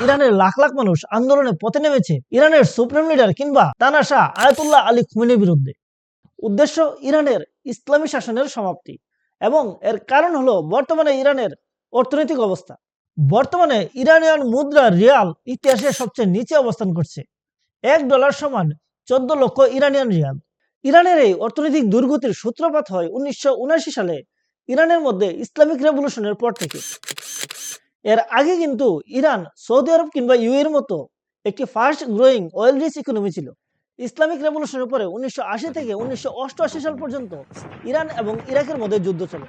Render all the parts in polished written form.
ইরানের লাখ লাখ মানুষ আন্দোলনে পথে নেমেছে ইরানের সুপ্রিম লিডার কিংবা তানাশাহ আয়াতুল্লাহ আলী খুমেনির বিরুদ্ধে। উদ্দেশ্য ইরানের ইসলামী শাসনের সমাপ্তি এবং এর কারণ হলো বর্তমানে ইরানের অর্থনৈতিক অবস্থা। বর্তমানে ইরানিয়ান মুদ্রা রিয়াল ইতিহাসের সবচেয়ে নিচে অবস্থান করছে। $1 সমান 14 লক্ষ ইরানিয়ান রিয়াল। ইরানের এই অর্থনৈতিক দুর্গতির সূত্রপাত হয় 1979 সালে ইরানের মধ্যে ইসলামিক রেভলিউশনের পর থেকে। এর আগে কিন্তু ইরান সৌদি আরব কিংবা ইউএর মতো একটি fast growing oil rich economy ছিল। ইসলামিক রেভলিউশনের পরে 1980 থেকে 1988 সাল পর্যন্ত ইরান এবং ইরাকের মধ্যে যুদ্ধ চলে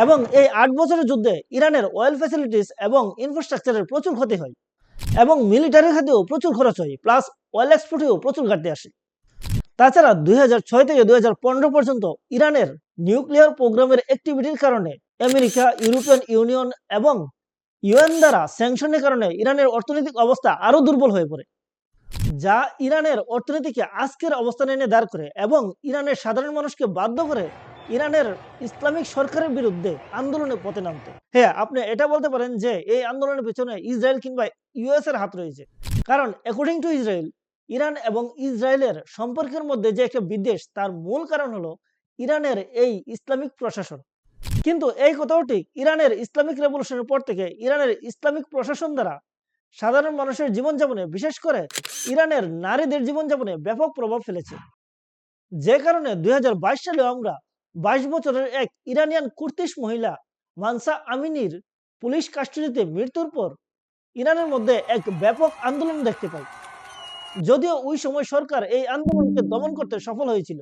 এবং এই 8 বছরের যুদ্ধে ইরানের অয়েল ফ্যাসিলিটিস এবং ইনফ্রাস্ট্রাকচারের প্রচুর ক্ষতি হয় এবং মিলিটারি খাতেও প্রচুর খরচ হয়, প্লাস অয়েল এক্সপোর্টেও প্রচুর ঘাটতি আসে। তাছাড়া 2006 থেকে 2015 পর্যন্ত ইরানের নিউক্লিয়ার প্রোগ্রামের অ্যাক্টিভিটির কারণে আমেরিকা, ইউরোপিয়ান ইউনিয়ন এবং ইউএন দ্বারা স্যাংশনের কারণে ইরানের অর্থনৈতিক অবস্থা আরো দুর্বল হয়ে পড়ে, যা ইরানের অর্থনীতিকে আজকের অবস্থানে এনে দাঁড় করে এবং ইরানের সাধারণ মানুষকে বাধ্য করে ইরানের ইসলামিক সরকারের বিরুদ্ধে আন্দোলনে পথে নামতে। হ্যাঁ, আপনি এটা বলতে পারেন যে এই আন্দোলনের পেছনে ইসরায়েল কিংবা ইউএস এর হাত রয়েছে, কারণ অ্যাকর্ডিং টু ইসরায়েল, ইরান এবং ইসরায়েলের সম্পর্কের মধ্যে যে একটা বিদ্বেষ, তার মূল কারণ হলো ইরানের এই ইসলামিক প্রশাসন। কিন্তু এই কথাও ঠিক, ইরানের ইসলামিক রেভলিউশনের পর থেকে ইরানের ইসলামিক প্রশাসন দ্বারা সাধারণ মানুষের জীবনযাপনে, বিশেষ করে ইরানের নারীদের জীবনযাপনে ব্যাপক প্রভাব ফেলেছে। যে কারণে 2022 সালে আমরা 22 বছরের এক ইরানিয়ান কুর্দিশ মহিলা মানসা আমিনির পুলিশ কাস্টডিতে মৃত্যুর পর ইরানের মধ্যে এক ব্যাপক আন্দোলন দেখতে পাই। যদিও ওই সময় সরকার এই আন্দোলনকে দমন করতে সফল হয়েছিল।